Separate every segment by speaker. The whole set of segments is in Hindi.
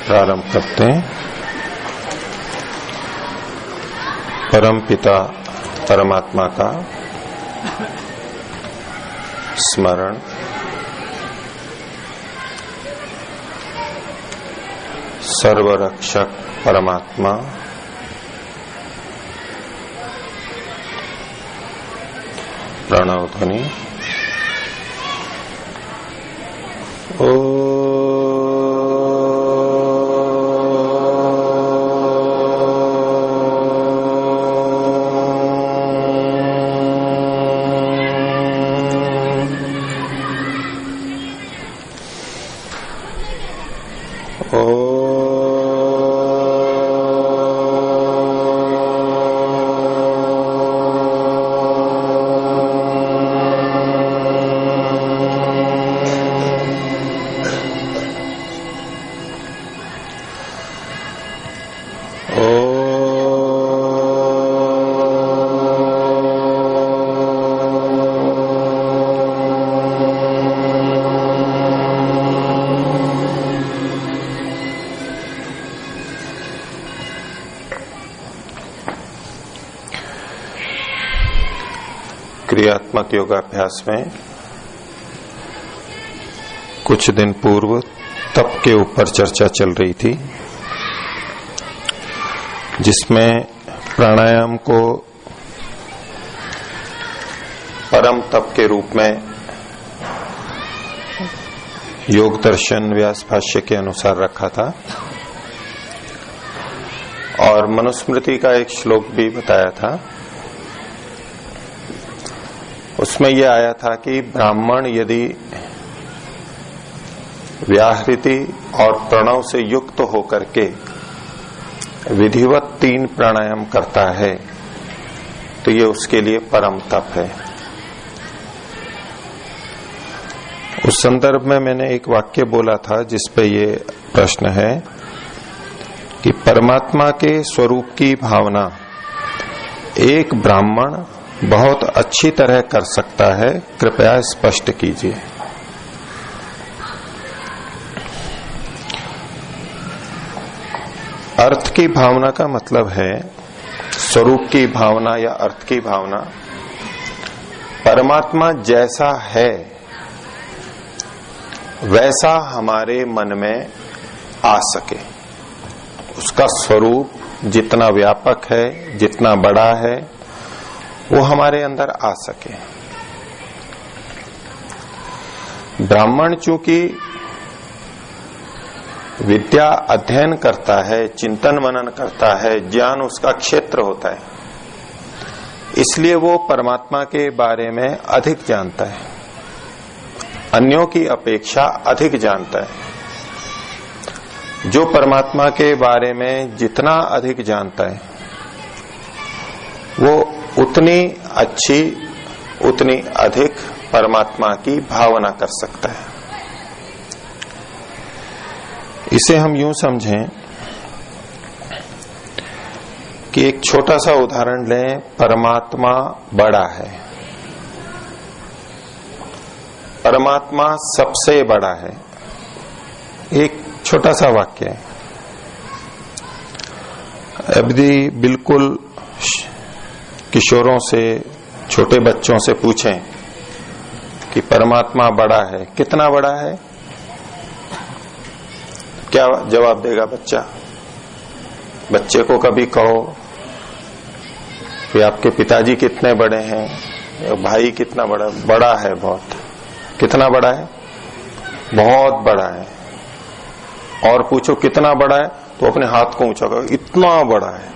Speaker 1: प्रारंभ करते हैं। परम पिता परमात्मा का स्मरण, सर्वरक्षक परमात्मा प्रणव ध्वनि। क्रियात्मक योगाभ्यास में कुछ दिन पूर्व तप के ऊपर चर्चा चल रही थी, जिसमें प्राणायाम को परम तप के रूप में योग दर्शन व्यास भाष्य के अनुसार रखा था और मनुस्मृति का एक श्लोक भी बताया था। उसमें यह आया था कि ब्राह्मण यदि व्याहृति और प्रणव से युक्त होकर के विधिवत 3 प्राणायाम करता है तो ये उसके लिए परम तप है। उस संदर्भ में मैंने एक वाक्य बोला था जिस पे ये प्रश्न है कि परमात्मा के स्वरूप की भावना एक ब्राह्मण बहुत अच्छी तरह कर सकता है, कृपया स्पष्ट कीजिए। अर्थ की भावना का मतलब है स्वरूप की भावना या अर्थ की भावना, परमात्मा जैसा है वैसा हमारे मन में आ सके, उसका स्वरूप जितना व्यापक है, जितना बड़ा है, वो हमारे अंदर आ सके। ब्राह्मण चूंकि विद्या अध्ययन करता है, चिंतन मनन करता है, ज्ञान उसका क्षेत्र होता है, इसलिए वो परमात्मा के बारे में अधिक जानता है, अन्यों की अपेक्षा अधिक जानता है। जो परमात्मा के बारे में जितना अधिक जानता है वो उतनी अच्छी, उतनी अधिक परमात्मा की भावना कर सकता है। इसे हम यूं समझें कि एक छोटा सा उदाहरण लें, परमात्मा बड़ा है, परमात्मा सबसे बड़ा है। एक छोटा सा वाक्य है। अभी बिल्कुल किशोरों से, छोटे बच्चों से पूछें कि परमात्मा बड़ा है, कितना बड़ा है, क्या जवाब देगा बच्चा? बच्चे को कभी कहो कि आपके पिताजी कितने बड़े हैं, भाई कितना बड़ा है बहुत। कितना बड़ा है? बहुत बड़ा है। और पूछो कितना बड़ा है तो अपने हाथ को ऊंचा करो, इतना बड़ा है।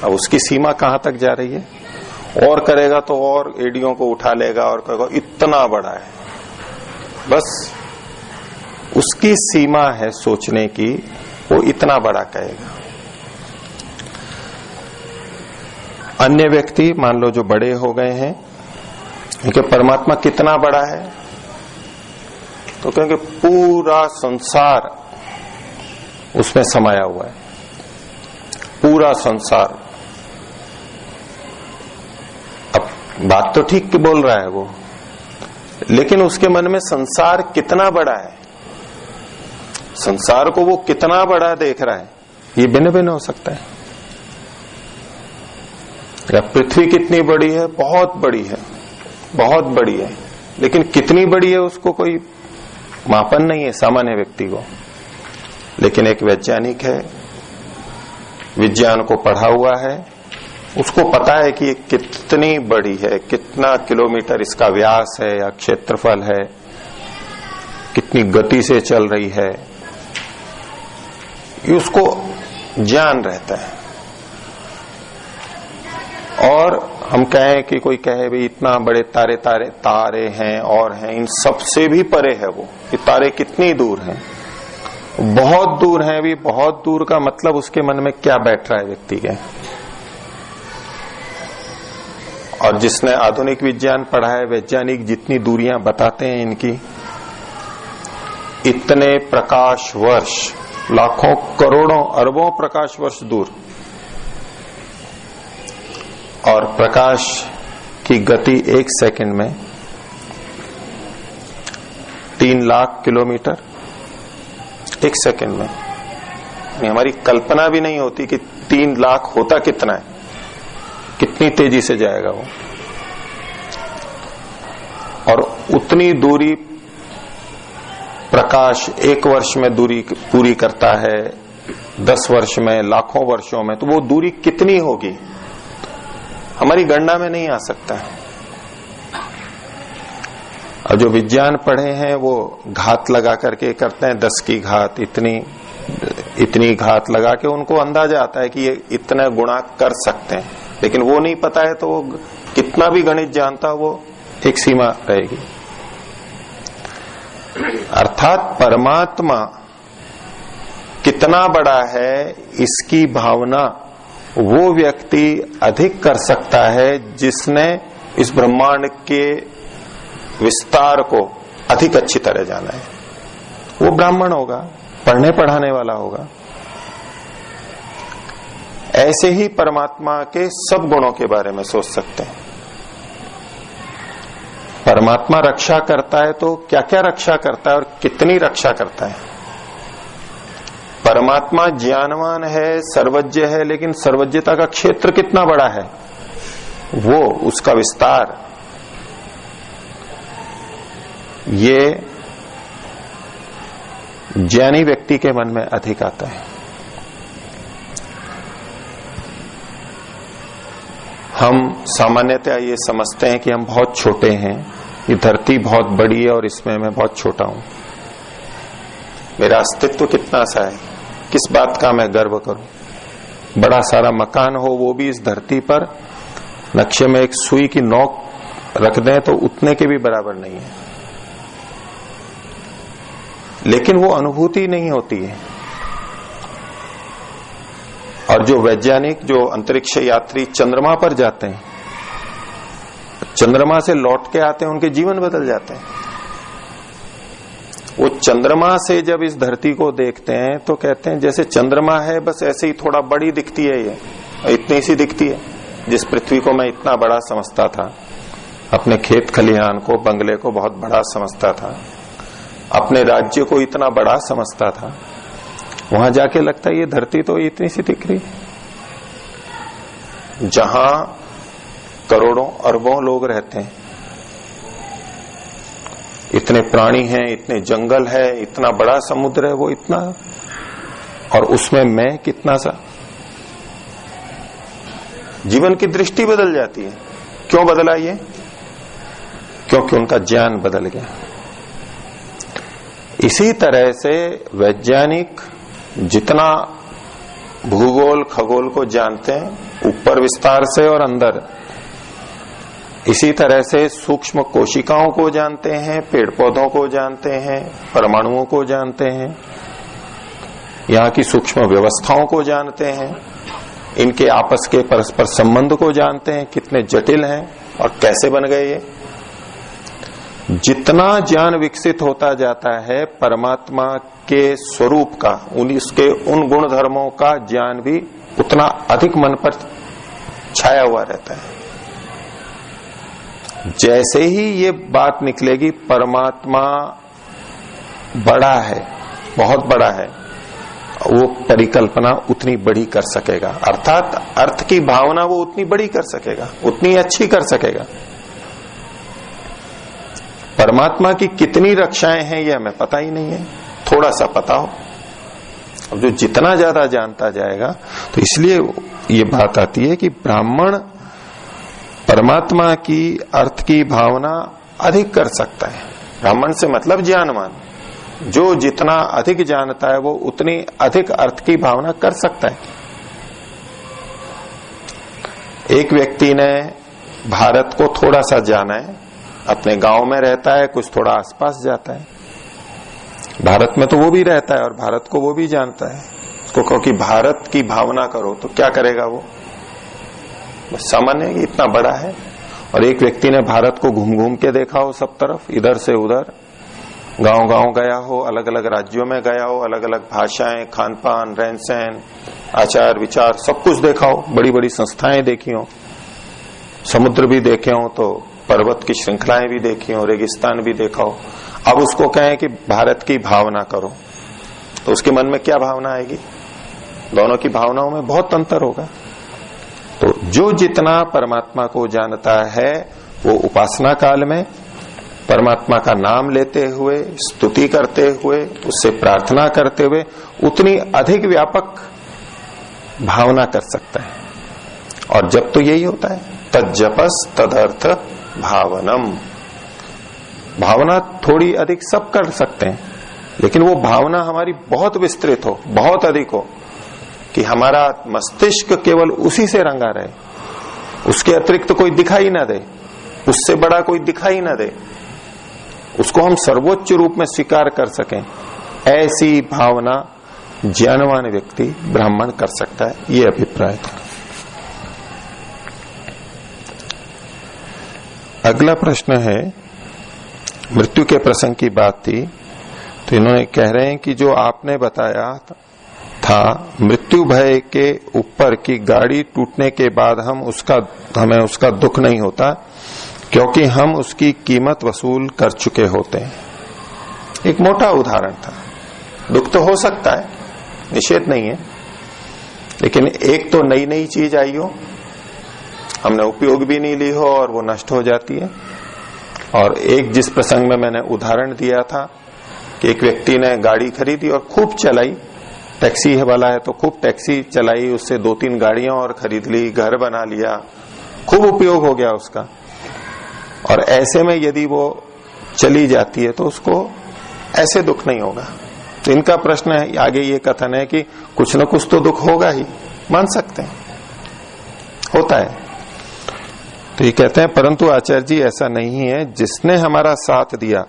Speaker 1: अब उसकी सीमा कहां तक जा रही है? और करेगा तो और एडियों को उठा लेगा और कहेगा इतना बड़ा है। बस उसकी सीमा है सोचने की, वो इतना बड़ा कहेगा। अन्य व्यक्ति मान लो जो बड़े हो गए हैं, क्योंकि परमात्मा कितना बड़ा है तो कहेंगे पूरा संसार उसमें समाया हुआ है, पूरा संसार। अब बात तो ठीक बोल रहा है वो, लेकिन उसके मन में संसार कितना बड़ा है, संसार को वो कितना बड़ा देख रहा है ये भिन्न भिन्न हो सकता है। या पृथ्वी कितनी बड़ी है, बहुत बड़ी है, बहुत बड़ी है, लेकिन कितनी बड़ी है उसको कोई मापन नहीं है सामान्य व्यक्ति को। लेकिन एक वैज्ञानिक है, विज्ञान को पढ़ा हुआ है, उसको पता है कि ये कितनी बड़ी है, कितना किलोमीटर इसका व्यास है या क्षेत्रफल है, कितनी गति से चल रही है, ये उसको ज्ञान रहता है। और हम कहें कि कोई कहे भी इतना बड़े तारे हैं और हैं, इन सबसे भी परे है वो। ये तारे कितनी दूर हैं, बहुत दूर हैं भी। बहुत दूर का मतलब उसके मन में क्या बैठ रहा है व्यक्ति के। और जिसने आधुनिक विज्ञान पढ़ा है, वैज्ञानिक जितनी दूरियां बताते हैं इनकी, इतने प्रकाश वर्ष, लाखों करोड़ों अरबों प्रकाश वर्ष दूर। और प्रकाश की गति 1 सेकंड में 3 लाख किलोमीटर 1 सेकंड में। हमारी कल्पना भी नहीं होती कि 3 लाख होता कितना है, कितनी तेजी से जाएगा वो। और उतनी दूरी प्रकाश 1 वर्ष में दूरी पूरी करता है, 10 वर्ष में, लाखों वर्षों में, तो वो दूरी कितनी होगी हमारी गणना में नहीं आ सकता। और जो विज्ञान पढ़े हैं वो घात लगा करके करते हैं, 10 की घात इतनी घात लगा के उनको अंदाजा आता है कि ये इतना गुणा कर सकते हैं। लेकिन वो नहीं पता है तो वो कितना भी गणित जानता वो एक सीमा रहेगी। अर्थात परमात्मा कितना बड़ा है इसकी भावना वो व्यक्ति अधिक कर सकता है जिसने इस ब्रह्मांड के विस्तार को अधिक अच्छी तरह जाना है। वो ब्राह्मण होगा, पढ़ने पढ़ाने वाला होगा। ऐसे ही परमात्मा के सब गुणों के बारे में सोच सकते हैं। परमात्मा रक्षा करता है तो क्या क्या रक्षा करता है और कितनी रक्षा करता है। परमात्मा ज्ञानवान है, सर्वज्ञ है, लेकिन सर्वज्ञता का क्षेत्र कितना बड़ा है, वो उसका विस्तार, ये ज्ञानी व्यक्ति के मन में अधिक आता है। हम सामान्यतः ये समझते हैं कि हम बहुत छोटे हैं, ये धरती बहुत बड़ी है और इसमें मैं बहुत छोटा हूं। मेरा अस्तित्व कितना सा है, किस बात का मैं गर्व करूं। बड़ा सारा मकान हो वो भी इस धरती पर नक्शे में एक सुई की नोक रख दें तो उतने के भी बराबर नहीं है। लेकिन वो अनुभूति नहीं होती है। और जो वैज्ञानिक, जो अंतरिक्ष यात्री चंद्रमा पर जाते हैं, चंद्रमा से लौट के आते हैं, उनके जीवन बदल जाते हैं। वो चंद्रमा से जब इस धरती को देखते हैं तो कहते हैं जैसे चंद्रमा है बस ऐसे ही थोड़ा बड़ी दिखती है, ये इतनी सी दिखती है। जिस पृथ्वी को मैं इतना बड़ा समझता था, अपने खेत खलिहान को, बंगले को बहुत बड़ा समझता था, अपने राज्य को इतना बड़ा समझता था, वहां जाके लगता है ये धरती तो इतनी सी दिख रही। जहां करोड़ों अरबों लोग रहते हैं, इतने प्राणी हैं, इतने जंगल है, इतना बड़ा समुद्र है, वो इतना, और उसमें मैं कितना सा। जीवन की दृष्टि बदल जाती है। क्यों बदला ये? क्योंकि उनका ज्ञान बदल गया। इसी तरह से वैज्ञानिक जितना भूगोल खगोल को जानते हैं ऊपर विस्तार से और अंदर, इसी तरह से सूक्ष्म कोशिकाओं को जानते हैं, पेड़ पौधों को जानते हैं, परमाणुओं को जानते हैं, यहाँ की सूक्ष्म व्यवस्थाओं को जानते हैं, इनके आपस के परस्पर संबंध को जानते हैं, कितने जटिल हैं और कैसे बन गए ये। जितना ज्ञान विकसित होता जाता है परमात्मा के स्वरूप का, उसके उन गुण धर्मों का ज्ञान भी उतना अधिक मन पर छाया हुआ रहता है। जैसे ही ये बात निकलेगी परमात्मा बड़ा है, बहुत बड़ा है, वो परिकल्पना उतनी बड़ी कर सकेगा, अर्थात अर्थ की भावना वो उतनी बड़ी कर सकेगा, उतनी अच्छी कर सकेगा। परमात्मा की कितनी रक्षाएं हैं ये हमें पता ही नहीं है, थोड़ा सा पता हो। अब जो जितना ज्यादा जानता जाएगा, तो इसलिए ये बात आती है कि ब्राह्मण परमात्मा की अर्थ की भावना अधिक कर सकता है। ब्राह्मण से मतलब ज्ञानवान, जो जितना अधिक जानता है वो उतनी अधिक अर्थ की भावना कर सकता है। एक व्यक्ति ने भारत को थोड़ा सा जाना है, अपने गांव में रहता है, कुछ थोड़ा आसपास जाता है, भारत में तो वो भी रहता है और भारत को वो भी जानता है। उसको कहो कि भारत की भावना करो तो क्या करेगा वो? बस सामान्य कि इतना बड़ा है। और एक व्यक्ति ने भारत को घूम घूम के देखा हो सब तरफ, इधर से उधर, गांव गांव गया हो, अलग अलग राज्यों में गया हो, अलग अलग भाषाएं, खान पान, रहन सहन, आचार विचार सब कुछ देखा हो, बड़ी बड़ी संस्थाएं देखी हो, समुद्र भी देखे हो, तो पर्वत की श्रृंखलाएं भी देखी हो, रेगिस्तान भी देखा हो। अब उसको कहें कि भारत की भावना करो, तो उसके मन में क्या भावना आएगी? दोनों की भावनाओं में बहुत अंतर होगा। तो जो जितना परमात्मा को जानता है वो उपासना काल में परमात्मा का नाम लेते हुए, स्तुति करते हुए, उससे प्रार्थना करते हुए उतनी अधिक व्यापक भावना कर सकता है। और जब तो यही होता है, तज्जपस तदर्थ भावनम, भावना थोड़ी अधिक सब कर सकते हैं, लेकिन वो भावना हमारी बहुत विस्तृत हो, बहुत अधिक हो, कि हमारा मस्तिष्क केवल उसी से रंगा रहे, उसके अतिरिक्त कोई दिखाई ना दे, उससे बड़ा कोई दिखाई ना दे, उसको हम सर्वोच्च रूप में स्वीकार कर सकें, ऐसी भावना ज्ञानवान व्यक्ति ब्राह्मण कर सकता है। ये अभिप्राय था। अगला प्रश्न है, मृत्यु के प्रसंग की बात थी, तो इन्होंने कह रहे हैं कि जो आपने बताया था मृत्यु भय के ऊपर की गाड़ी टूटने के बाद हमें उसका दुख नहीं होता, क्योंकि हम उसकी कीमत वसूल कर चुके होते हैं। एक मोटा उदाहरण था। दुख तो हो सकता है, निषेध नहीं है, लेकिन एक तो नई नई चीज आई हो, हमने उपयोग भी नहीं ली हो और वो नष्ट हो जाती है। और एक जिस प्रसंग में मैंने उदाहरण दिया था कि एक व्यक्ति ने गाड़ी खरीदी और खूब चलाई, टैक्सी वाला है तो खूब टैक्सी चलाई, उससे 2-3 गाड़ियां और खरीद ली, घर बना लिया, खूब उपयोग हो गया उसका। और ऐसे में यदि वो चली जाती है तो उसको ऐसे दुख नहीं होगा। तो इनका प्रश्न है, आगे ये कथन है कि कुछ न कुछ तो दुख होगा ही, मान सकते हैं, होता है। तो ये कहते हैं, परंतु आचार्य जी ऐसा नहीं है, जिसने हमारा साथ दिया,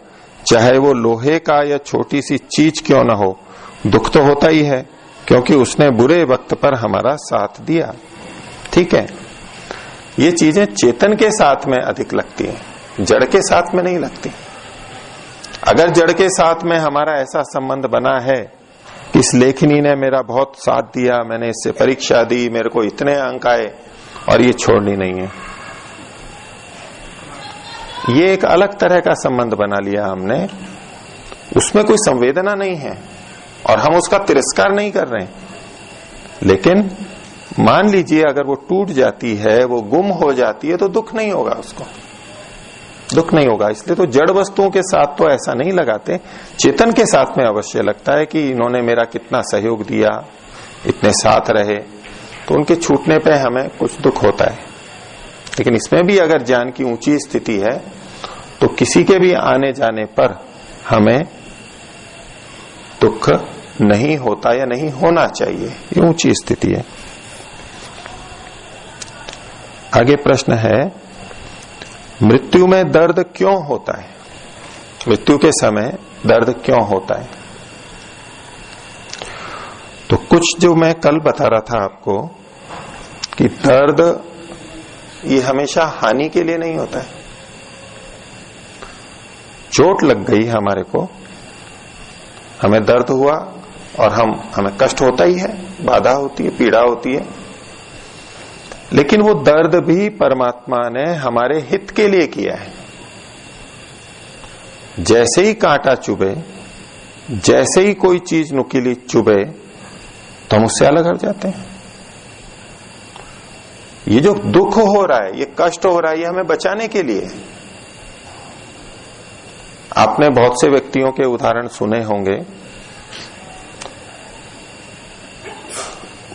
Speaker 1: चाहे वो लोहे का या छोटी सी चीज क्यों ना हो, दुख तो होता ही है, क्योंकि उसने बुरे वक्त पर हमारा साथ दिया। ठीक है, ये चीजें चेतन के साथ में अधिक लगती हैं, जड़ के साथ में नहीं लगती। अगर जड़ के साथ में हमारा ऐसा संबंध बना है कि इस लेखनी ने मेरा बहुत साथ दिया, मैंने इससे परीक्षा दी, मेरे को इतने अंक आए और ये छोड़नी नहीं है, ये एक अलग तरह का संबंध बना लिया हमने, उसमें कोई संवेदना नहीं है और हम उसका तिरस्कार नहीं कर रहे हैं। लेकिन मान लीजिए अगर वो टूट जाती है, वो गुम हो जाती है, तो दुख नहीं होगा, उसको दुख नहीं होगा। इसलिए तो जड़ वस्तुओं के साथ तो ऐसा नहीं लगाते, चेतन के साथ में अवश्य लगता है कि इन्होंने मेरा कितना सहयोग दिया, इतने साथ रहे, तो उनके छूटने पे हमें कुछ दुख होता है। लेकिन इसमें भी अगर ज्ञान की ऊंची स्थिति है तो किसी के भी आने जाने पर हमें दुख नहीं होता या नहीं होना चाहिए, ये ऊंची स्थिति है। आगे प्रश्न है, मृत्यु में दर्द क्यों होता है? मृत्यु के समय दर्द क्यों होता है? तो कुछ जो मैं कल बता रहा था आपको कि दर्द ये हमेशा हानि के लिए नहीं होता है। चोट लग गई हमारे को, हमें दर्द हुआ और हमें कष्ट होता ही है, बाधा होती है, पीड़ा होती है, लेकिन वो दर्द भी परमात्मा ने हमारे हित के लिए किया है। जैसे ही कांटा चुभे, जैसे ही कोई चीज नुकीली चुभे तो हम उससे अलग हट जाते हैं। ये जो दुख हो रहा है, ये कष्ट हो रहा है, ये हमें बचाने के लिए है। आपने बहुत से व्यक्तियों के उदाहरण सुने होंगे,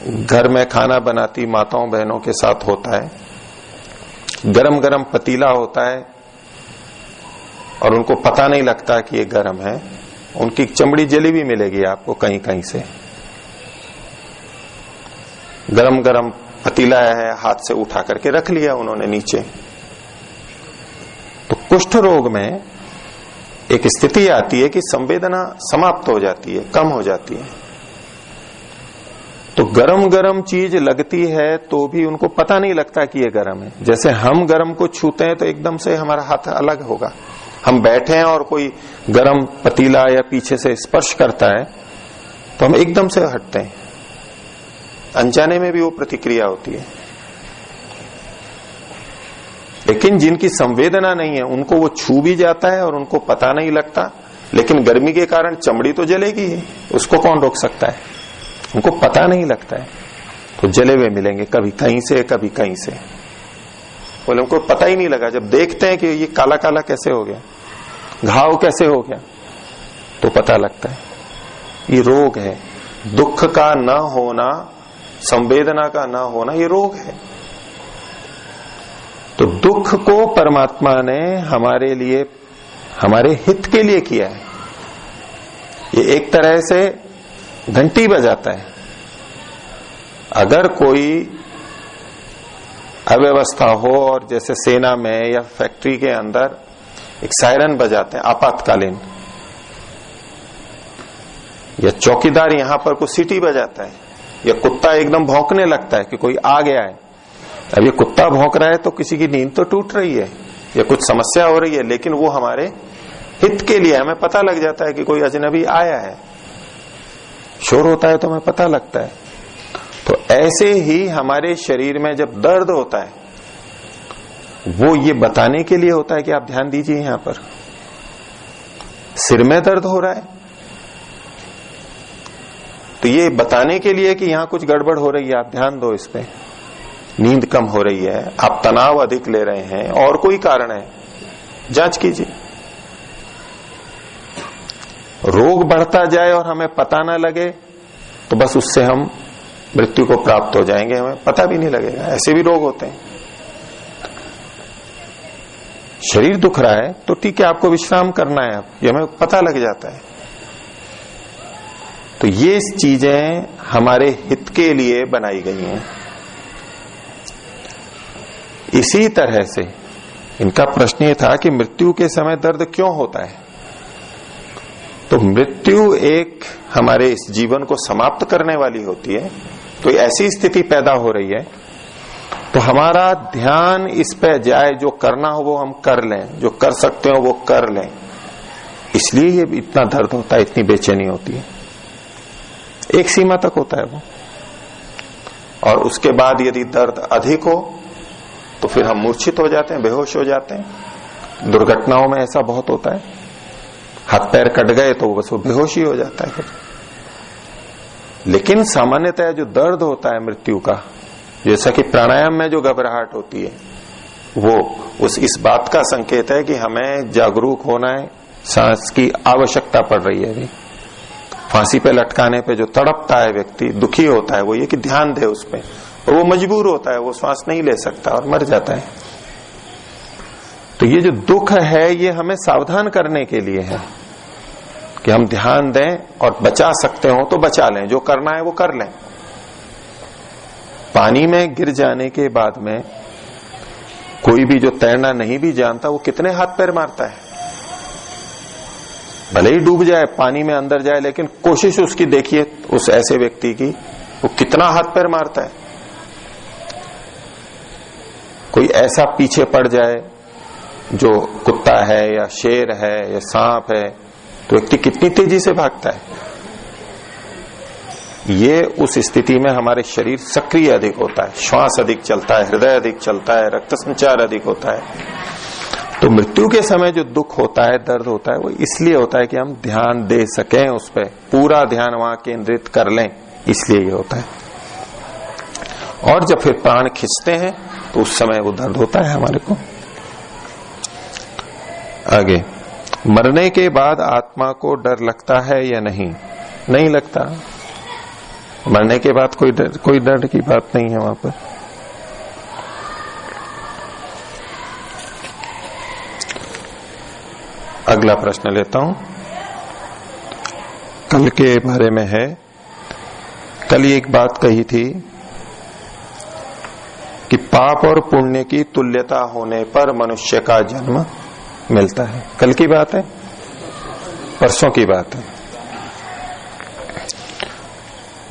Speaker 1: घर में खाना बनाती माताओं बहनों के साथ होता है, गरम गरम पतीला होता है और उनको पता नहीं लगता कि ये गरम है, उनकी चमड़ी जली भी मिलेगी आपको कहीं कहीं से। गरम गरम पतीला है, हाथ से उठा करके रख लिया उन्होंने नीचे। तो कुष्ठ रोग में एक स्थिति आती है कि संवेदना समाप्त हो जाती है, कम हो जाती है। तो गरम गरम चीज लगती है तो भी उनको पता नहीं लगता कि ये गरम है। जैसे हम गरम को छूते हैं तो एकदम से हमारा हाथ अलग होगा। हम बैठे हैं और कोई गरम पतीला या पीछे से स्पर्श करता है तो हम एकदम से हटते हैं, अनजाने में भी वो प्रतिक्रिया होती है। लेकिन जिनकी संवेदना नहीं है उनको वो छू भी जाता है और उनको पता नहीं लगता, लेकिन गर्मी के कारण चमड़ी तो जलेगी ही, उसको कौन रोक सकता है? उनको पता नहीं लगता है तो जले हुए मिलेंगे, कभी कहीं से कभी कहीं से। बोले उनको पता ही नहीं लगा, जब देखते हैं कि ये काला काला कैसे हो गया, घाव कैसे हो गया, तो पता लगता है ये रोग है। दुख का न होना, संवेदना का न होना, ये रोग है। तो दुख को परमात्मा ने हमारे लिए, हमारे हित के लिए किया है। ये एक तरह से घंटी बजाता है। अगर कोई अव्यवस्था हो और जैसे सेना में या फैक्ट्री के अंदर एक सायरन बजाते हैं आपातकालीन, या चौकीदार यहां पर कुछ सीटी बजाता है, या कुत्ता एकदम भौंकने लगता है कि कोई आ गया है। अब ये कुत्ता भौंक रहा है तो किसी की नींद तो टूट रही है या कुछ समस्या हो रही है, लेकिन वो हमारे हित के लिए, हमें पता लग जाता है कि कोई अजनबी आया है। शोर होता है तो हमें पता लगता है। तो ऐसे ही हमारे शरीर में जब दर्द होता है वो ये बताने के लिए होता है कि आप ध्यान दीजिए, यहां पर सिर में दर्द हो रहा है तो ये बताने के लिए कि यहां कुछ गड़बड़ हो रही है, आप ध्यान दो इस पे। नींद कम हो रही है, आप तनाव अधिक ले रहे हैं, और कोई कारण है, जांच कीजिए। रोग बढ़ता जाए और हमें पता ना लगे तो बस उससे हम मृत्यु को प्राप्त हो जाएंगे, हमें पता भी नहीं लगेगा। ऐसे भी रोग होते हैं। शरीर दुख रहा है तो ठीक है, आपको विश्राम करना है, ये हमें पता लग जाता है। तो ये चीजें हमारे हित के लिए बनाई गई हैं। इसी तरह से इनका प्रश्न ये था कि मृत्यु के समय दर्द क्यों होता है। तो मृत्यु एक हमारे इस जीवन को समाप्त करने वाली होती है। तो ऐसी स्थिति पैदा हो रही है तो हमारा ध्यान इस पे जाए, जो करना हो वो हम कर लें, जो कर सकते हो वो कर लें। इसलिए ये इतना दर्द होता है, इतनी बेचैनी होती है। एक सीमा तक होता है वो, और उसके बाद यदि दर्द अधिक हो तो फिर हम मूर्छित हो जाते हैं, बेहोश हो जाते हैं। दुर्घटनाओं में ऐसा बहुत होता है, हाथ पैर कट गए तो बस वो बेहोशी हो जाता है फिर। लेकिन सामान्यतः जो दर्द होता है मृत्यु का, जैसा कि प्राणायाम में जो घबराहट होती है, वो इस बात का संकेत है कि हमें जागरूक होना है, सांस की आवश्यकता पड़ रही है। अभी फांसी पे लटकाने पे जो तड़पता है व्यक्ति, दुखी होता है, वो ये कि ध्यान दे उस पे, और वो मजबूर होता है, वो श्वास नहीं ले सकता और मर जाता है। तो ये जो दुख है ये हमें सावधान करने के लिए है कि हम ध्यान दें और बचा सकते हो तो बचा लें, जो करना है वो कर लें। पानी में गिर जाने के बाद में कोई भी जो तैरना नहीं भी जानता वो कितने हाथ पैर मारता है, भले ही डूब जाए, पानी में अंदर जाए, लेकिन कोशिश उसकी देखिए, उस ऐसे व्यक्ति की, वो कितना हाथ पैर मारता है। कोई ऐसा पीछे पड़ जाए जो कुत्ता है या शेर है या सांप है तो व्यक्ति कितनी तेजी से भागता है। ये उस स्थिति में हमारे शरीर सक्रिय अधिक होता है, श्वास अधिक चलता है, हृदय अधिक चलता है, रक्त संचार अधिक होता है। तो मृत्यु के समय जो दुख होता है, दर्द होता है, वो इसलिए होता है कि हम ध्यान दे सकें उस पर, पूरा ध्यान वहां केंद्रित कर लें, इसलिए ये होता है। और जब फिर प्राण खींचते हैं तो उस समय वो दर्द होता है हमारे को। आगे, मरने के बाद आत्मा को डर लगता है या नहीं? नहीं लगता। मरने के बाद कोई डर की बात नहीं है वहां पर। अगला प्रश्न लेता हूं, कल के बारे में है। कल एक बात कही थी कि पाप और पुण्य की तुल्यता होने पर मनुष्य का जन्म मिलता है। कल की बात है, परसों की बात है।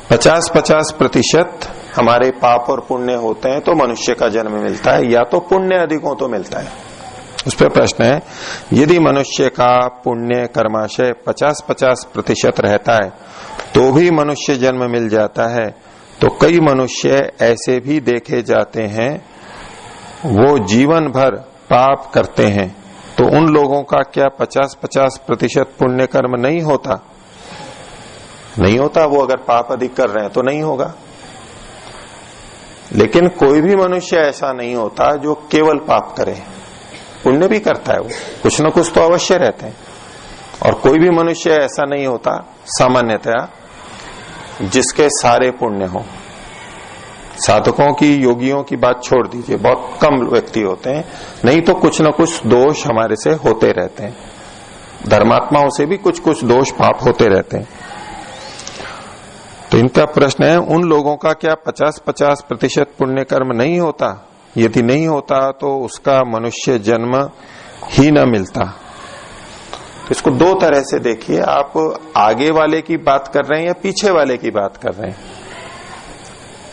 Speaker 1: 50-50% हमारे पाप और पुण्य होते हैं तो मनुष्य का जन्म मिलता है, या तो पुण्य अधिक हो तो मिलता है। उस पर प्रश्न है, यदि मनुष्य का पुण्य कर्माशय 50-50% रहता है तो भी मनुष्य जन्म मिल जाता है, तो कई मनुष्य ऐसे भी देखे जाते हैं वो जीवन भर पाप करते हैं, तो उन लोगों का क्या 50-50% पुण्य कर्म नहीं होता? नहीं होता। वो अगर पाप अधिक कर रहे हैं तो नहीं होगा। लेकिन कोई भी मनुष्य ऐसा नहीं होता जो केवल पाप करे, पुण्य भी करता है। वो कुछ न कुछ तो अवश्य रहते हैं। और कोई भी मनुष्य ऐसा नहीं होता सामान्यतया जिसके सारे पुण्य हो। साधकों की, योगियों की बात छोड़ दीजिए, बहुत कम व्यक्ति होते हैं, नहीं तो कुछ न कुछ दोष हमारे से होते रहते हैं। धर्मात्माओं से भी कुछ कुछ दोष पाप होते रहते हैं। तो इनका प्रश्न है, उन लोगों का क्या 50-50% पुण्य कर्म नहीं होता? यदि नहीं होता तो उसका मनुष्य जन्म ही न मिलता। तो इसको दो तरह से देखिए, आप आगे वाले की बात कर रहे हैं या पीछे वाले की बात कर रहे हैं।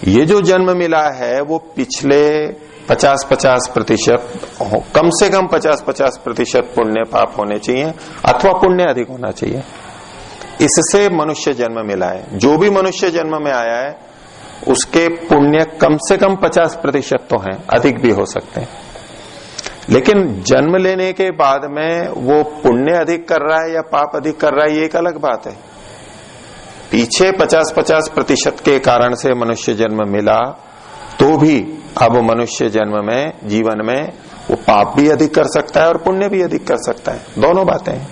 Speaker 1: ये जो जन्म मिला है वो पिछले 50-50%, कम से कम 50-50% पुण्य पाप होने चाहिए, अथवा पुण्य अधिक होना चाहिए। इससे मनुष्य जन्म मिला है। जो भी मनुष्य जन्म में आया है उसके पुण्य कम से कम 50% तो हैं, अधिक भी हो सकते हैं। लेकिन जन्म लेने के बाद में वो पुण्य अधिक कर रहा है या पाप अधिक कर रहा है, ये एक अलग बात है। पीछे 50-50% के कारण से मनुष्य जन्म मिला तो भी अब मनुष्य जन्म में, जीवन में, वो पाप भी अधिक कर सकता है और पुण्य भी अधिक कर सकता है। दोनों बातें हैं।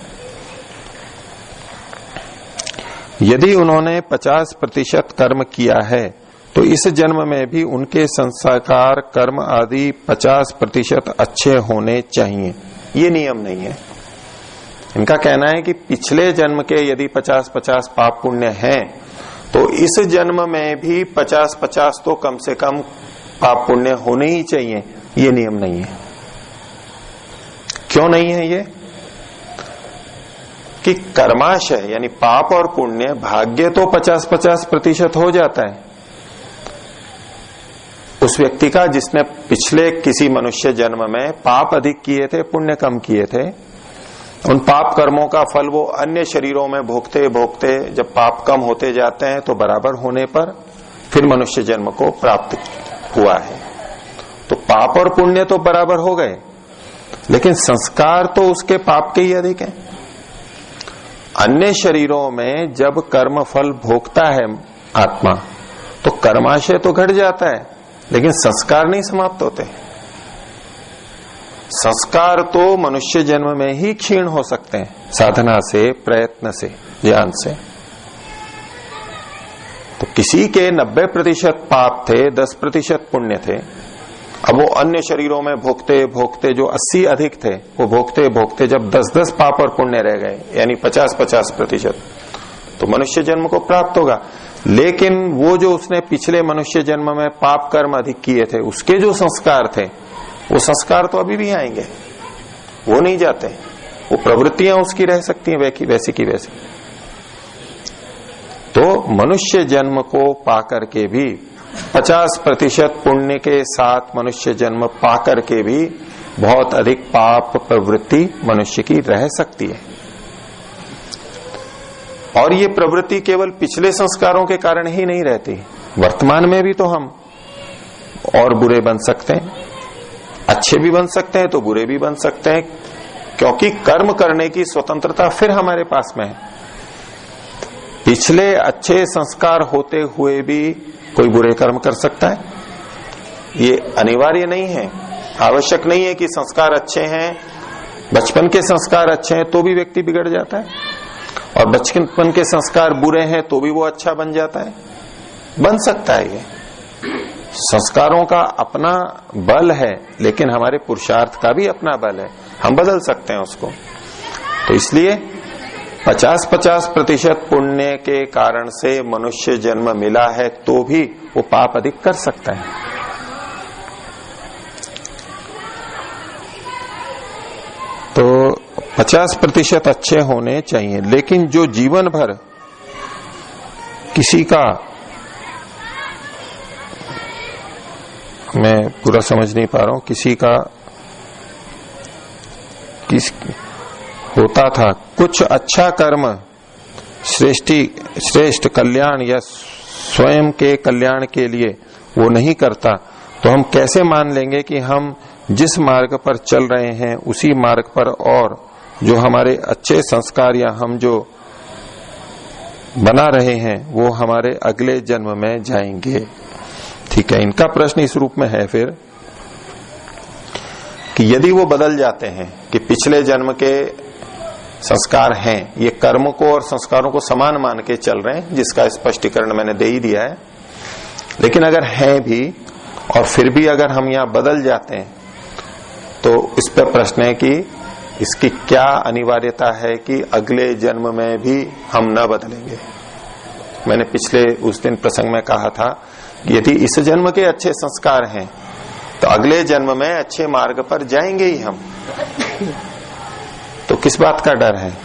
Speaker 1: यदि उन्होंने 50% कर्म किया है तो इस जन्म में भी उनके संस्कार, कर्म आदि 50% अच्छे होने चाहिए। ये नियम नहीं है। इनका कहना है कि पिछले जन्म के यदि 50-50 पाप पुण्य हैं तो इस जन्म में भी 50-50 तो कम से कम पाप पुण्य होने ही चाहिए। ये नियम नहीं है। क्यों नहीं है ये? कि कर्माशय यानी पाप और पुण्य भाग्य तो 50-50% हो जाता है उस व्यक्ति का जिसने पिछले किसी मनुष्य जन्म में पाप अधिक किए थे, पुण्य कम किए थे। उन पाप कर्मों का फल वो अन्य शरीरों में भोगते भोगते जब पाप कम होते जाते हैं तो बराबर होने पर फिर मनुष्य जन्म को प्राप्त हुआ है। तो पाप और पुण्य तो बराबर हो गए, लेकिन संस्कार तो उसके पाप के ही अधिक हैं। अन्य शरीरों में जब कर्म फल भोगता है आत्मा तो कर्माशय तो घट जाता है, लेकिन संस्कार नहीं समाप्त होते। संस्कार तो मनुष्य जन्म में ही क्षीण हो सकते हैं, साधना से, प्रयत्न से, ज्ञान से। तो किसी के 90% पाप थे, 10% पुण्य थे। अब वो अन्य शरीरों में भोगते भोगते जो 80 अधिक थे, वो भोगते भोगते जब 10-10 पाप और पुण्य रह गए, यानी 50-50%, तो मनुष्य जन्म को प्राप्त होगा। लेकिन वो जो उसने पिछले मनुष्य जन्म में पाप कर्म अधिक किए थे, उसके जो संस्कार थे, वो संस्कार तो अभी भी आएंगे, वो नहीं जाते। वो प्रवृत्तियां उसकी रह सकती हैं वैसी की वैसी। तो मनुष्य जन्म को पाकर के भी 50% पुण्य के साथ मनुष्य जन्म पाकर के भी बहुत अधिक पाप प्रवृत्ति मनुष्य की रह सकती है। और ये प्रवृत्ति केवल पिछले संस्कारों के कारण ही नहीं रहती, वर्तमान में भी तो हम और बुरे बन सकते हैं। अच्छी अच्छे भी बन सकते हैं तो बुरे भी बन सकते हैं, क्योंकि कर्म करने की स्वतंत्रता फिर हमारे पास में है। पिछले अच्छे संस्कार होते हुए भी कोई बुरे कर्म कर सकता है, ये अनिवार्य नहीं है। आवश्यक नहीं है कि संस्कार अच्छे हैं, बचपन के संस्कार अच्छे हैं तो भी व्यक्ति बिगड़ जाता है, और बचपन के संस्कार बुरे हैं तो भी वो अच्छा बन जाता है। बन सकता है, ये संस्कारों का अपना बल है, लेकिन हमारे पुरुषार्थ का भी अपना बल है, हम बदल सकते हैं उसको। तो इसलिए 50-50% पुण्य के कारण से मनुष्य जन्म मिला है तो भी वो पाप अधिक कर सकता है। तो 50% अच्छे होने चाहिए, लेकिन जो जीवन भर किसी का, मैं पूरा समझ नहीं पा रहा हूं, किसी का होता था कुछ अच्छा कर्म श्रेष्ठ कल्याण या स्वयं के कल्याण के लिए वो नहीं करता, तो हम कैसे मान लेंगे कि हम जिस मार्ग पर चल रहे हैं उसी मार्ग पर और जो हमारे अच्छे संस्कार या हम जो बना रहे हैं वो हमारे अगले जन्म में जाएंगे। ठीक है, इनका प्रश्न इस रूप में है फिर कि यदि वो बदल जाते हैं कि पिछले जन्म के संस्कार हैं, ये कर्म को और संस्कारों को समान मान के चल रहे हैं, जिसका स्पष्टीकरण मैंने दे ही दिया है, लेकिन अगर हैं भी और फिर भी अगर हम यहां बदल जाते हैं तो इस पर प्रश्न है कि इसकी क्या अनिवार्यता है कि अगले जन्म में भी हम न बदलेंगे। मैंने पिछले उस दिन प्रसंग में कहा था कि यदि इस जन्म के अच्छे संस्कार हैं तो अगले जन्म में अच्छे मार्ग पर जाएंगे ही हम। तो किस बात का डर है?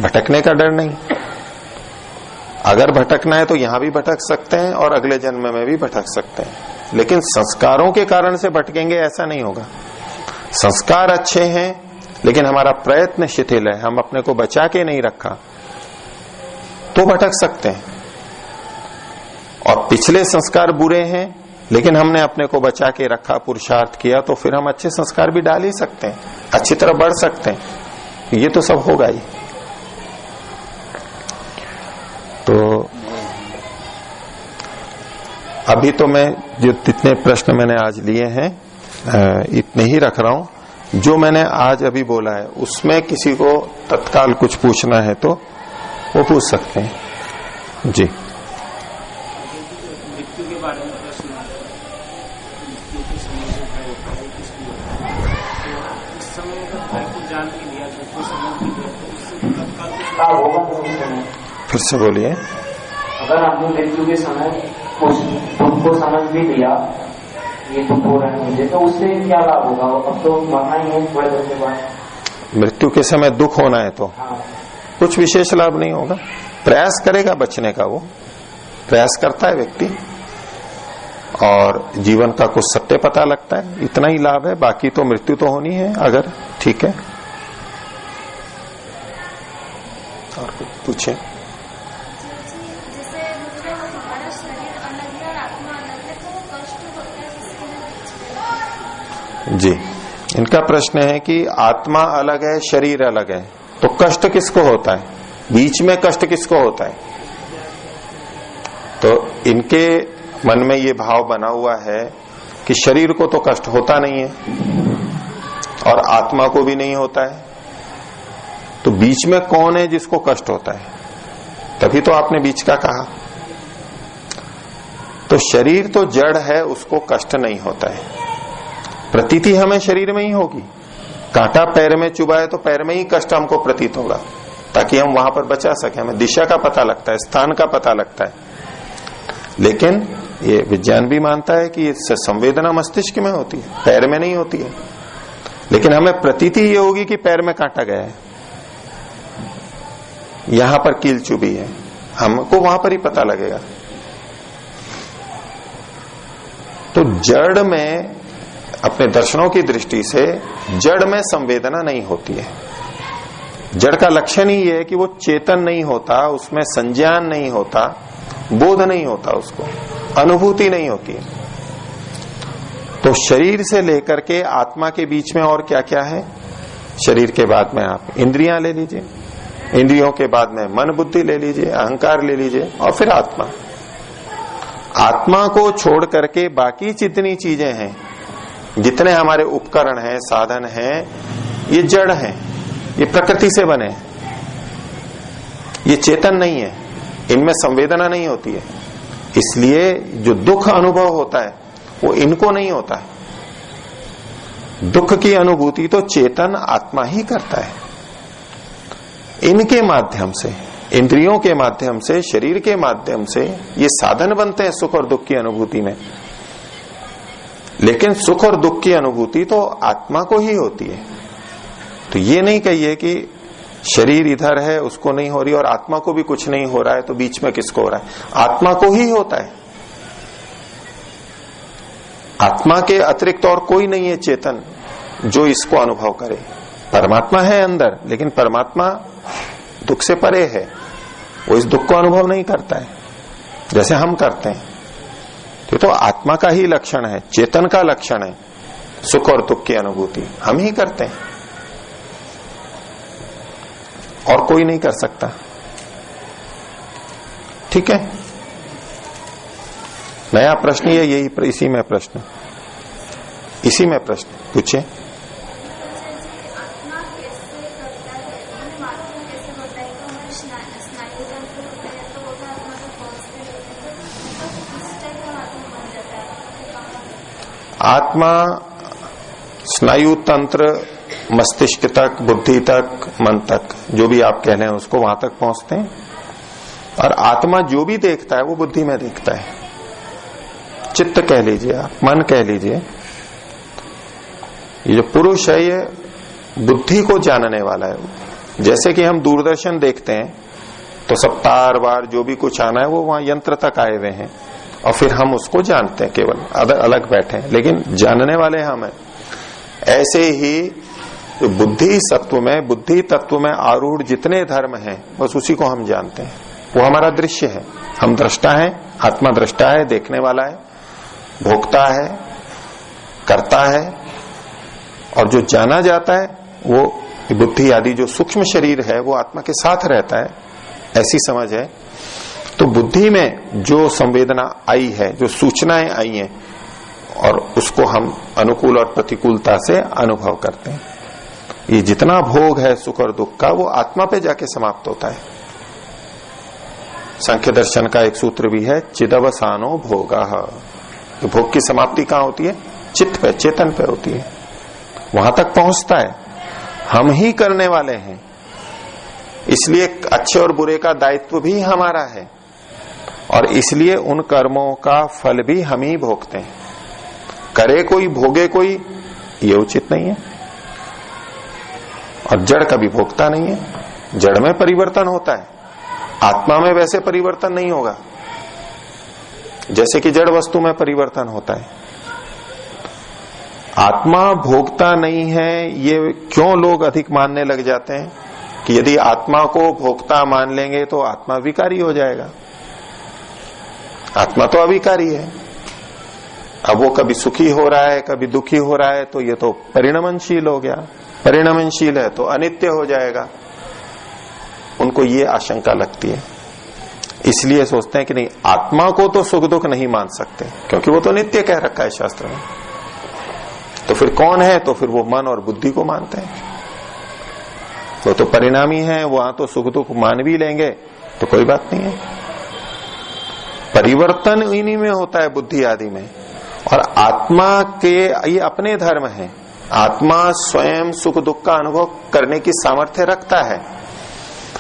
Speaker 1: भटकने का डर नहीं। अगर भटकना है तो यहां भी भटक सकते हैं और अगले जन्म में भी भटक सकते हैं, लेकिन संस्कारों के कारण से भटकेंगे ऐसा नहीं होगा। संस्कार अच्छे हैं लेकिन हमारा प्रयत्न शिथिल है, हम अपने को बचा के नहीं रखा, तो भटक सकते हैं। और पिछले संस्कार बुरे हैं लेकिन हमने अपने को बचा के रखा, पुरुषार्थ किया, तो फिर हम अच्छे संस्कार भी डाल ही सकते हैं, अच्छी तरह बढ़ सकते हैं। ये तो सब होगा ही। तो अभी तो मैं जो जितने प्रश्न मैंने आज लिए हैं इतने ही रख रहा हूं। जो मैंने आज अभी बोला है उसमें किसी को तत्काल कुछ पूछना है तो वो पूछ सकते हैं। जी।
Speaker 2: मृत्यु के बारे में प्रश्न इस समय को जान के लिया तो समझ के लिया तो उससे तत्काल होगा।
Speaker 1: फिर से बोलिए।
Speaker 3: अगर आपने मृत्यु के समय दुख को समझ भी लिया, ये दुख हो रहा है मुझे, तो उससे क्या लाभ होगा? अब तो मरना ही है थोड़े देर के बाद।
Speaker 1: मृत्यु के समय दुख होना है तो
Speaker 3: हाँ।
Speaker 1: कुछ विशेष लाभ नहीं होगा। प्रयास करेगा बचने का, वो प्रयास करता है व्यक्ति, और जीवन का कुछ सत्य पता लगता है, इतना ही लाभ है। बाकी तो मृत्यु तो होनी है अगर ठीक है। और कुछ पूछे? जी, इनका प्रश्न है कि आत्मा अलग है, शरीर अलग है, तो कष्ट किसको होता है? बीच में कष्ट किसको होता है? तो इनके मन में ये भाव बना हुआ है कि शरीर को तो कष्ट होता नहीं है और आत्मा को भी नहीं होता है, तो बीच में कौन है जिसको कष्ट होता है? तभी तो आपने बीच का कहा। तो शरीर तो जड़ है, उसको कष्ट नहीं होता है। प्रतीति हमें शरीर में ही होगी। कांटा पैर में चुभाए तो पैर में ही कष्ट हमको प्रतीत होगा, ताकि हम वहां पर बचा सके। हमें दिशा का पता लगता है, स्थान का पता लगता है। लेकिन ये विज्ञान भी मानता है कि इससे संवेदना मस्तिष्क में होती है, पैर में नहीं होती है। लेकिन हमें प्रतीति ये होगी कि पैर में कांटा गया है, यहां पर कील चुभी है, हमको वहां पर ही पता लगेगा। तो जड़ में, अपने दर्शनों की दृष्टि से जड़ में संवेदना नहीं होती है। जड़ का लक्षण ही है कि वो चेतन नहीं होता, उसमें संज्ञान नहीं होता, बोध नहीं होता, उसको अनुभूति नहीं होती। तो शरीर से लेकर के आत्मा के बीच में और क्या क्या है? शरीर के बाद में आप इंद्रियां ले लीजिए, इंद्रियों के बाद में मन बुद्धि ले लीजिए, अहंकार ले लीजिए, और फिर आत्मा। आत्मा को छोड़ करके बाकी जितनी चीजें हैं, जितने हमारे उपकरण हैं, साधन हैं, ये जड़ हैं, ये प्रकृति से बने हैं, ये चेतन नहीं है, इनमें संवेदना नहीं होती है। इसलिए जो दुख अनुभव होता है वो इनको नहीं होता है। दुख की अनुभूति तो चेतन आत्मा ही करता है। इनके माध्यम से, इंद्रियों के माध्यम से, शरीर के माध्यम से ये साधन बनते हैं सुख और दुख की अनुभूति में। लेकिन सुख और दुख की अनुभूति तो आत्मा को ही होती है। तो ये नहीं कहिए कि शरीर इधर है उसको नहीं हो रही और आत्मा को भी कुछ नहीं हो रहा है, तो बीच में किसको हो रहा है? आत्मा को ही होता है। आत्मा के अतिरिक्त और कोई नहीं है चेतन जो इसको अनुभव करे। परमात्मा है अंदर, लेकिन परमात्मा दुख से परे है, वो इस दुख को अनुभव नहीं करता है जैसे हम करते हैं। तो आत्मा का ही लक्षण है, चेतन का लक्षण है सुख और दुख की अनुभूति, हम ही करते हैं और कोई नहीं कर सकता। ठीक है, नया प्रश्न ये, यही इसी में प्रश्न, इसी में प्रश्न पूछिए। आत्मा स्नायु तंत्र, मस्तिष्क तक, बुद्धि तक, मन तक, जो भी आप कह रहे हैं उसको वहां तक पहुंचते हैं। और आत्मा जो भी देखता है वो बुद्धि में देखता है। चित्त कह लीजिए आप, मन कह लीजिए, ये जो पुरुष है ये बुद्धि को जानने वाला है। जैसे कि हम दूरदर्शन देखते हैं तो सब तार वार जो भी कुछ आना है वो वहां यंत्र तक आए हुए हैं और फिर हम उसको जानते हैं, केवल अलग बैठे हैं, लेकिन जानने वाले हम हैं। ऐसे ही तो बुद्धि तत्व में आरूढ़ जितने धर्म हैं बस उसी को हम जानते हैं। वो हमारा दृश्य है, हम दृष्टा है, आत्मा दृष्टा है, देखने वाला है, भोगता है, करता है, और जो जाना जाता है वो बुद्धि आदि जो सूक्ष्म शरीर है वो आत्मा के साथ रहता है, ऐसी समझ है। तो बुद्धि में जो संवेदना आई है, जो सूचनाएं आई हैं, और उसको हम अनुकूल और प्रतिकूलता से अनुभव करते हैं। ये जितना भोग है सुख और दुख का वो आत्मा पे जाके समाप्त होता है। सांख्य दर्शन का एक सूत्र भी है, चिदवसानो भोगः। तो भोग की समाप्ति कहां होती है? चित्त पे, चेतन पे होती है, वहां तक पहुंचता है। हम ही करने वाले हैं, इसलिए अच्छे और बुरे का दायित्व भी हमारा है, और इसलिए उन कर्मों का फल भी हम ही भोगते हैं। करे कोई भोगे कोई, ये उचित नहीं है। और जड़ कभी भोगता नहीं है, जड़ में परिवर्तन होता है, आत्मा में वैसे परिवर्तन नहीं होगा जैसे कि जड़ वस्तु में परिवर्तन होता है। आत्मा भोगता नहीं है, ये क्यों लोग अधिक मानने लग जाते हैं कि यदि आत्मा को भोगता मान लेंगे तो आत्मा विकारी हो जाएगा। आत्मा तो अविकारी है। अब वो कभी सुखी हो रहा है, कभी दुखी हो रहा है, तो ये तो परिणमनशील हो गया, परिणमनशील है तो अनित्य हो जाएगा। उनको ये आशंका लगती है, इसलिए सोचते हैं कि नहीं, आत्मा को तो सुख दुख नहीं मान सकते क्योंकि वो तो नित्य कह रखा है शास्त्र में। तो फिर कौन है? तो फिर वो मन और बुद्धि को मानते हैं। वो तो परिणामी है, वहां तो सुख दुख मान भी लेंगे तो कोई बात नहीं है। परिवर्तन इन्हीं में होता है, बुद्धि आदि में। और आत्मा के ये अपने धर्म है। आत्मा स्वयं सुख दुख का अनुभव करने की सामर्थ्य रखता है,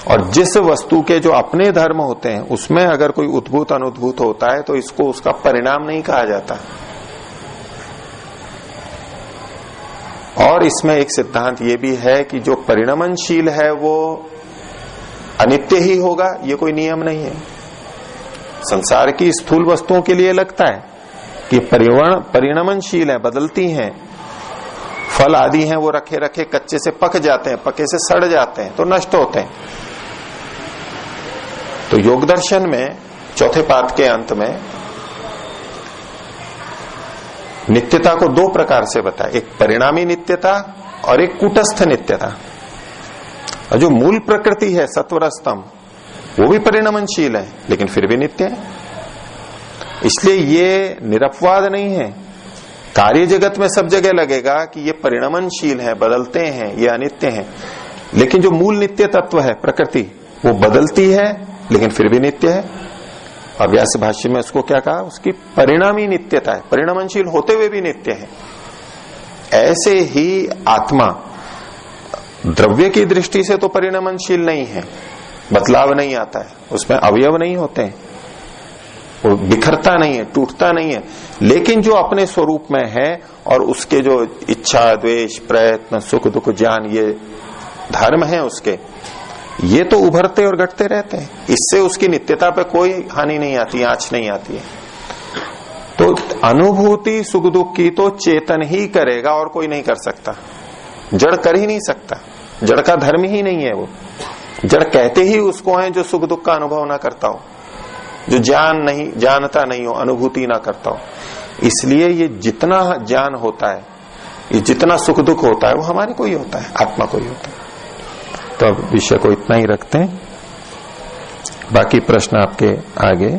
Speaker 1: और जिस वस्तु के जो अपने धर्म होते हैं उसमें अगर कोई उद्भूत अनुद्भूत होता है तो इसको उसका परिणाम नहीं कहा जाता। और इसमें एक सिद्धांत ये भी है कि जो परिणमनशील है वो अनित्य ही होगा, ये कोई नियम नहीं है। संसार की स्थूल वस्तुओं के लिए लगता है कि परिणमनशील है, बदलती हैं, फल आदि हैं वो रखे रखे कच्चे से पक जाते हैं, पके से सड़ जाते हैं, तो नष्ट होते हैं। तो योग दर्शन में चौथे पाद के अंत में नित्यता को दो प्रकार से बताया, एक परिणामी नित्यता और एक कूटस्थ नित्यता। और जो मूल प्रकृति है सत्वर स्तंभ, वो भी परिणमनशील है लेकिन फिर भी नित्य है। इसलिए ये निरपवाद नहीं है। कार्य जगत में सब जगह लगेगा कि ये परिणमनशील है, बदलते हैं, ये अनित्य हैं, लेकिन जो मूल नित्य तत्व है प्रकृति, वो बदलती है लेकिन फिर भी नित्य है। और व्यास भाष्य में उसको क्या कहा, उसकी परिणामी नित्यता है, परिणमनशील होते हुए भी नित्य है। ऐसे ही आत्मा द्रव्य की दृष्टि से तो परिणमनशील नहीं है, बदलाव नहीं आता है, उसमें अवयव नहीं होते हैं, वो बिखरता नहीं है, टूटता नहीं है, लेकिन जो अपने स्वरूप में है और उसके जो इच्छा, द्वेष, प्रयत्न, सुख दुख, ज्ञान, ये धर्म है उसके, ये तो उभरते और घटते रहते हैं। इससे उसकी नित्यता पे कोई हानि नहीं आती, आंच नहीं आती है। तो अनुभूति सुख दुख की तो चेतन ही करेगा और कोई नहीं कर सकता, जड़ कर ही नहीं सकता। जड़ का धर्म ही नहीं है वो। जड़ कहते ही उसको है जो सुख दुख का अनुभव ना करता हो, जो जानता नहीं हो, अनुभूति ना करता हो। इसलिए ये जितना ज्ञान होता है, ये जितना सुख दुख होता है, वो हमारे को ही होता है, आत्मा को ही होता है। तो अब विषय को इतना ही रखते हैं, बाकी प्रश्न आपके आगे